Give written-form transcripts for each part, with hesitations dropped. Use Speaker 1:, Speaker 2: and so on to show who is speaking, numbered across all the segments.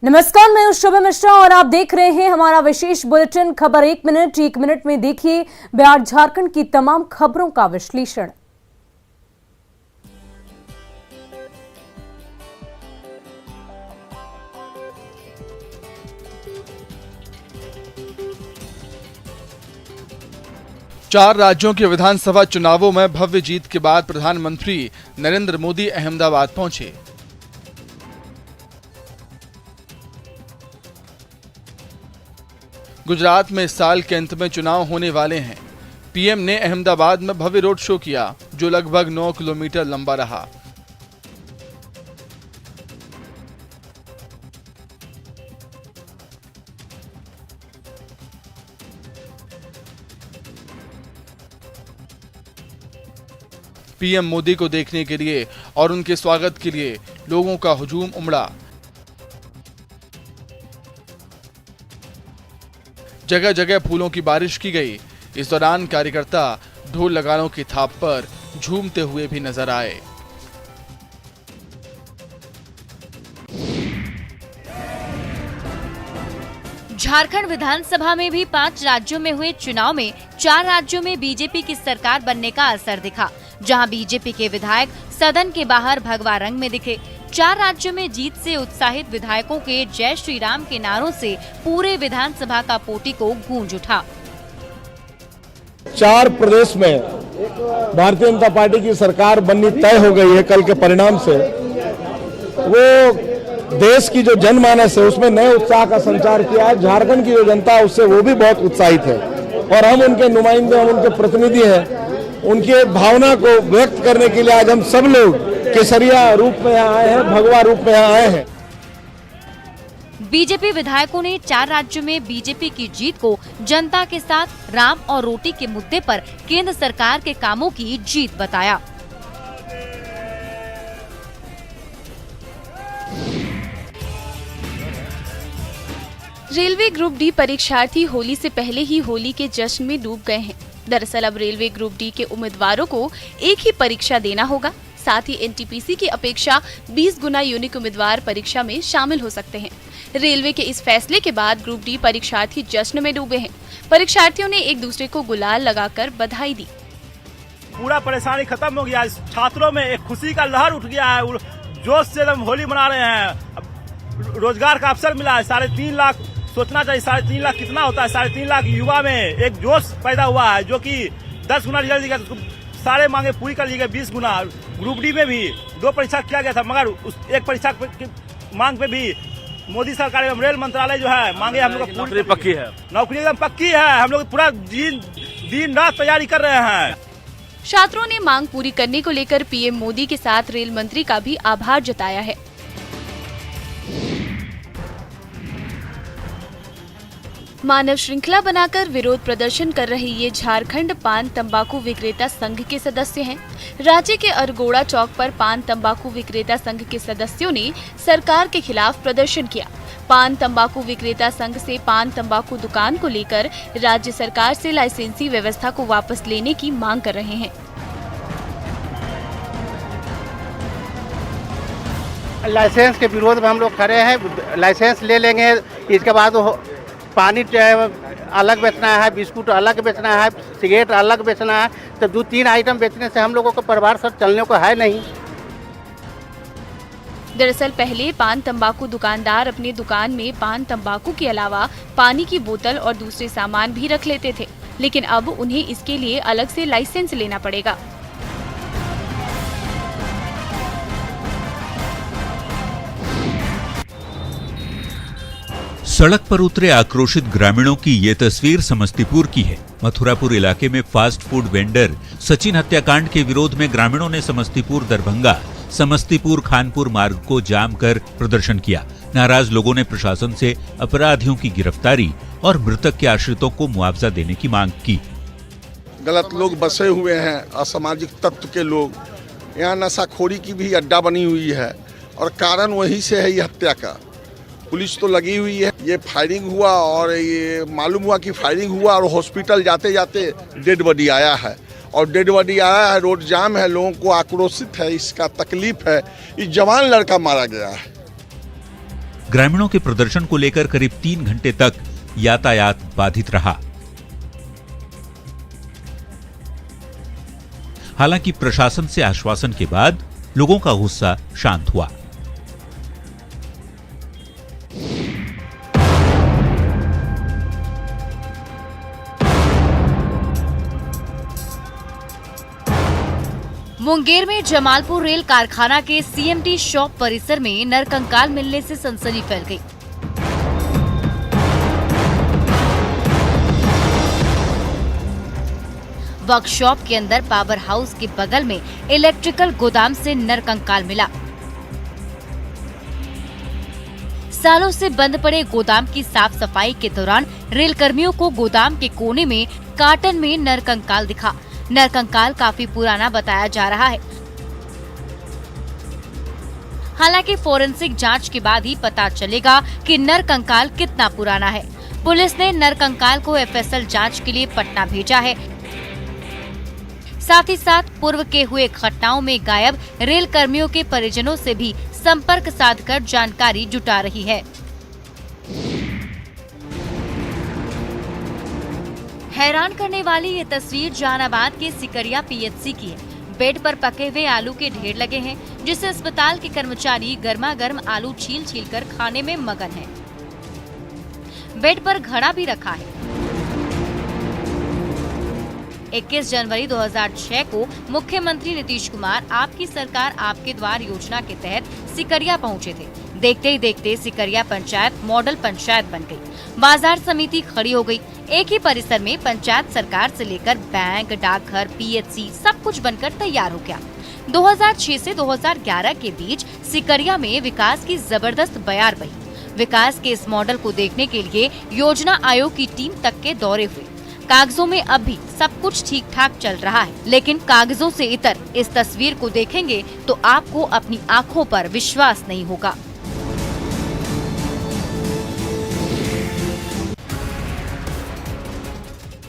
Speaker 1: नमस्कार, मैं हूं शुभम मिश्रा और आप देख रहे हैं हमारा विशेष बुलेटिन खबर एक मिनट में देखिए बिहार झारखंड की तमाम खबरों का विश्लेषण।
Speaker 2: चार राज्यों के विधानसभा चुनावों में भव्य जीत के बाद प्रधानमंत्री नरेंद्र मोदी अहमदाबाद पहुंचे। गुजरात में इस साल के अंत में चुनाव होने वाले हैं। पीएम ने अहमदाबाद में भव्य रोड शो किया, जो लगभग 9 किलोमीटर लंबा रहा। पीएम मोदी को देखने के लिए और उनके स्वागत के लिए लोगों का हुजूम उमड़ा। जगह जगह फूलों की बारिश की गई। इस दौरान कार्यकर्ता ढोल नगाड़ों की थाप पर झूमते हुए भी नजर आए।
Speaker 3: झारखंड विधानसभा में भी 5 राज्यों में हुए चुनाव में 4 राज्यों में बीजेपी की सरकार बनने का असर दिखा, जहां बीजेपी के विधायक सदन के बाहर भगवा रंग में दिखे। 4 राज्यों में जीत से उत्साहित विधायकों के जय श्री राम के नारों से पूरे विधानसभा का पोर्टिको गूंज उठा।
Speaker 4: 4 प्रदेश में भारतीय जनता पार्टी की सरकार बननी तय हो गई है। कल के परिणाम से वो देश की जो जनमानस है उसमें नए उत्साह का संचार किया है। झारखंड की जो जनता है उससे वो भी बहुत उत्साहित है और हम उनके नुमाइंदे, हम उनके प्रतिनिधि हैं। उनके भावना को व्यक्त करने के लिए आज हम सब लोग केसरिया रूप में यहाँ आए हैं, भगवा रूप में यहाँ आए हैं।
Speaker 3: बीजेपी विधायकों ने 4 राज्यों में बीजेपी की जीत को जनता के साथ राम और रोटी के मुद्दे पर केंद्र सरकार के कामों की जीत बताया।
Speaker 5: रेलवे ग्रुप डी परीक्षार्थी होली से पहले ही होली के जश्न में डूब गए हैं। दरअसल अब रेलवे ग्रुप डी के उम्मीदवारों को एक ही परीक्षा देना होगा। साथ ही एनटीपीसी की अपेक्षा 20 गुना यूनिक उम्मीदवार परीक्षा में शामिल हो सकते हैं। रेलवे के इस फैसले के बाद ग्रुप डी परीक्षार्थी जश्न में डूबे हैं। परीक्षार्थियों ने एक दूसरे को गुलाल लगाकर बधाई दी।
Speaker 6: पूरा परेशानी खत्म हो गया। छात्रों में एक खुशी का लहर उठ गया है। जोश से हम होली मना रहे हैं। रोजगार का अवसर मिला है। 3.5 लाख, सोचना चाहिए 3.5 लाख कितना होता है। 3.5 लाख युवा में एक जोश पैदा हुआ है, जो कि 10 गुना रिजल्ट दिया। सारे मांगे पूरी कर ली गई, 20 गुना। ग्रुप डी में भी 2 परीक्षा किया गया था, मगर उस एक परीक्षा की मांग पे भी मोदी सरकार एवं रेल मंत्रालय जो है मांगे हम लोग को पूरी पक्की है। नौकरी एकदम पक्की है। हम लोग पूरा दिन रात तैयारी कर रहे हैं।
Speaker 5: छात्रों ने मांग पूरी करने को लेकर पीएम मोदी के साथ रेल मंत्री का भी आभार जताया है। मानव श्रृंखला बनाकर विरोध प्रदर्शन कर रहे ये झारखंड पान तंबाकू विक्रेता संघ के सदस्य हैं। राज्य के अरगोड़ा चौक पर पान तंबाकू विक्रेता संघ के सदस्यों ने सरकार के खिलाफ प्रदर्शन किया। पान तंबाकू विक्रेता संघ से पान तंबाकू दुकान को लेकर राज्य सरकार से लाइसेंसी व्यवस्था को वापस लेने की मांग कर रहे हैं।
Speaker 7: लाइसेंस के विरोध में हम लोग खड़े हैं। लाइसेंस ले लेंगे, इसके बाद पानी अलग बेचना है, बिस्कुट अलग बेचना है, सिगरेट अलग बेचना है। तो 2-3 आइटम बेचने से हम लोगों को परिवार सब चलने को है नहीं।
Speaker 5: दरअसल पहले पान तंबाकू दुकानदार अपने दुकान में पान तंबाकू के अलावा पानी की बोतल और दूसरे सामान भी रख लेते थे, लेकिन अब उन्हें इसके लिए अलग से लाइसेंस लेना पड़ेगा।
Speaker 8: सड़क पर उतरे आक्रोशित ग्रामीणों की ये तस्वीर समस्तीपुर की है। मथुरापुर इलाके में फास्ट फूड वेंडर सचिन हत्याकांड के विरोध में ग्रामीणों ने समस्तीपुर दरभंगा समस्तीपुर खानपुर मार्ग को जाम कर प्रदर्शन किया। नाराज लोगों ने प्रशासन से अपराधियों की गिरफ्तारी और मृतक के आश्रितों को मुआवजा देने की मांग की।
Speaker 9: गलत लोग बसे हुए हैं, असामाजिक तत्व के लोग। यहाँ नशाखोरी की भी अड्डा बनी हुई है और कारण वहीं से है ये हत्या का। पुलिस तो लगी हुई है। ये फायरिंग हुआ और ये मालूम हुआ कि फायरिंग हुआ और हॉस्पिटल जाते जाते डेड बॉडी आया है और डेड बॉडी आया है। रोड जाम है, लोगों को आक्रोशित है, इसका तकलीफ है। ये जवान लड़का मारा गया है।
Speaker 8: ग्रामीणों के प्रदर्शन को लेकर करीब 3 घंटे तक यातायात बाधित रहा। हालांकि प्रशासन से आश्वासन के बाद लोगों का गुस्सा शांत हुआ।
Speaker 3: मुंगेर में जमालपुर रेल कारखाना के सीएमटी शॉप परिसर में नरकंकाल मिलने से सनसनी फैल गई। वर्कशॉप के अंदर पावर हाउस के बगल में इलेक्ट्रिकल गोदाम से नरकंकाल मिला। सालों से बंद पड़े गोदाम की साफ सफाई के दौरान रेल कर्मियों को गोदाम के कोने में कार्टन में नरकंकाल दिखा। नरकंकाल काफी पुराना बताया जा रहा है। हालांकि फोरेंसिक जांच के बाद ही पता चलेगा कि नरकंकाल कितना पुराना है। पुलिस ने नरकंकाल को एफएसएल जांच के लिए पटना भेजा है। साथ ही साथ पूर्व के हुए घटनाओं में गायब रेल कर्मियों के परिजनों से भी संपर्क साधकर जानकारी जुटा रही है। हैरान करने वाली ये तस्वीर जहानाबाद के सिकरिया पीएचसी की है। बेड पर पके हुए आलू के ढेर लगे हैं, जिसे अस्पताल के कर्मचारी गर्मा गर्म आलू छील छील कर खाने में मगन हैं। बेड पर घड़ा भी रखा है। 21 जनवरी 2006 को मुख्यमंत्री नीतीश कुमार आपकी सरकार आपके द्वार योजना के तहत सिकरिया पहुंचे थे। देखते ही देखते सिकरिया पंचायत मॉडल पंचायत बन गई। बाजार समिति खड़ी हो गई। एक ही परिसर में पंचायत सरकार से लेकर बैंक, डाकघर, पीएचसी सब कुछ बनकर तैयार हो गया। 2006 से 2011 के बीच सिकरिया में विकास की जबरदस्त बयार बही। विकास के इस मॉडल को देखने के लिए योजना आयोग की टीम तक के दौरे हुए। कागजों में अब भी सब कुछ ठीक ठाक चल रहा है, लेकिन कागजों से इतर इस तस्वीर को देखेंगे तो आपको अपनी आंखों पर विश्वास नहीं होगा।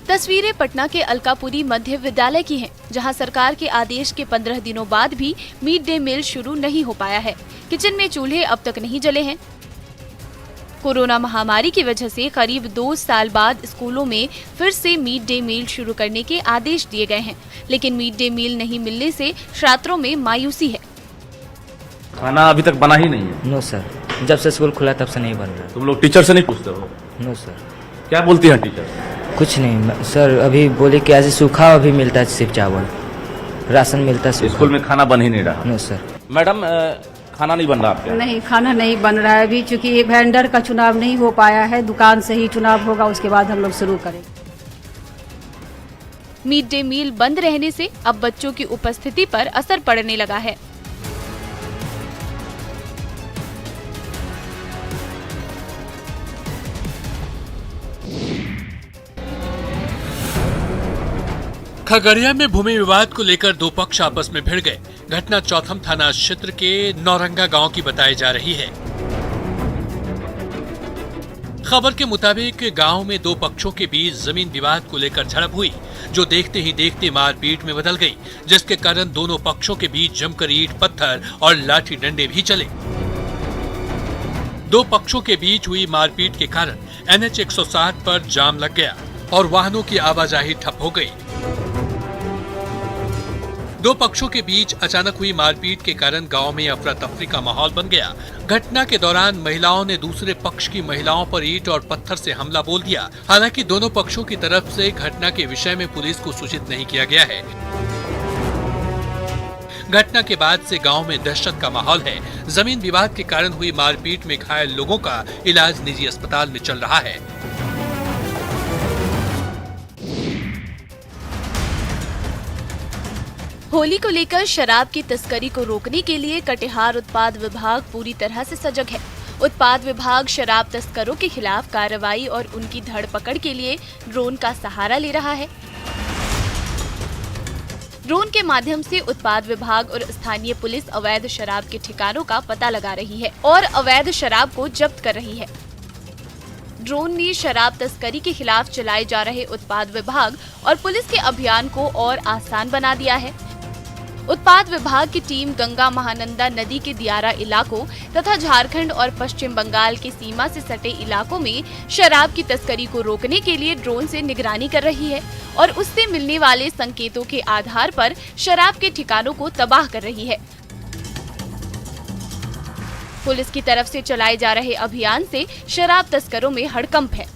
Speaker 5: तस्वीरें पटना के अलकापुरी मध्य विद्यालय की हैं, जहां सरकार के आदेश के 15 दिनों बाद भी मिड डे मील शुरू नहीं हो पाया है। किचन में चूल्हे अब तक नहीं जले हैं। कोरोना महामारी की वजह से करीब 2 साल बाद स्कूलों में फिर से मिड डे मील शुरू करने के आदेश दिए गए हैं, लेकिन मिड डे मील नहीं मिलने से छात्रों में मायूसी है।
Speaker 10: खाना अभी तक बना ही नहीं है?
Speaker 11: नो सर, जब से स्कूल खुला तब से नहीं बन रहा।
Speaker 10: तुम लोग टीचर से नहीं पूछते हो?
Speaker 11: No sir.
Speaker 10: क्या बोलती हैं टीचर?
Speaker 11: कुछ नहीं सर, अभी बोले कि ऐसे सूखा अभी मिलता है, सिर्फ चावल, राशन मिलता है।
Speaker 10: स्कूल में खाना बन ही नहीं रहा?
Speaker 11: No sir.
Speaker 10: मैडम, खाना नहीं बन रहा आपके?
Speaker 12: नहीं, खाना नहीं बन रहा है अभी, चूंकि वेंडर का चुनाव नहीं हो पाया है। दुकान से ही चुनाव होगा, उसके बाद हम लोग शुरू करेंगे।
Speaker 5: मिड डे मील बंद रहने से अब बच्चों की उपस्थिति पर असर पड़ने लगा है।
Speaker 13: खगड़िया में भूमि विवाद को लेकर 2 पक्ष आपस में भिड़ गए। घटना चौथम थाना क्षेत्र के नौरंगा गांव की बताई जा रही है। खबर के मुताबिक गांव में 2 पक्षों के बीच जमीन विवाद को लेकर झड़प हुई, जो देखते ही देखते मारपीट में बदल गई, जिसके कारण दोनों पक्षों के बीच जमकर ईंट पत्थर और लाठी डंडे भी चले। 2 पक्षों के बीच हुई मारपीट के कारण NH 160 पर जाम लग गया और वाहनों की आवाजाही ठप हो गई। 2 पक्षों के बीच अचानक हुई मारपीट के कारण गांव में अफरा तफरी का माहौल बन गया। घटना के दौरान महिलाओं ने दूसरे पक्ष की महिलाओं पर ईंट और पत्थर से हमला बोल दिया। हालांकि दोनों पक्षों की तरफ से घटना के विषय में पुलिस को सूचित नहीं किया गया है। घटना के बाद से गांव में दहशत का माहौल है। जमीन विवाद के कारण हुई मारपीट में घायल लोगों का इलाज निजी अस्पताल में चल रहा है।
Speaker 5: होली को लेकर शराब की तस्करी को रोकने के लिए कटिहार उत्पाद विभाग पूरी तरह से सजग है। उत्पाद विभाग शराब तस्करों के खिलाफ कार्रवाई और उनकी धरपकड़ के लिए ड्रोन का सहारा ले रहा है। ड्रोन के माध्यम से उत्पाद विभाग और स्थानीय पुलिस अवैध शराब के ठिकानों का पता लगा रही है और अवैध शराब को जब्त कर रही है। ड्रोन ने शराब तस्करी के खिलाफ चलाए जा रहे उत्पाद विभाग और पुलिस के अभियान को और आसान बना दिया है। उत्पाद विभाग की टीम गंगा महानंदा नदी के दियारा इलाकों तथा झारखंड और पश्चिम बंगाल के सीमा से सटे इलाकों में शराब की तस्करी को रोकने के लिए ड्रोन से निगरानी कर रही है और उससे मिलने वाले संकेतों के आधार पर शराब के ठिकानों को तबाह कर रही है। पुलिस की तरफ से चलाए जा रहे अभियान से शराब तस्करों में हड़कंप है।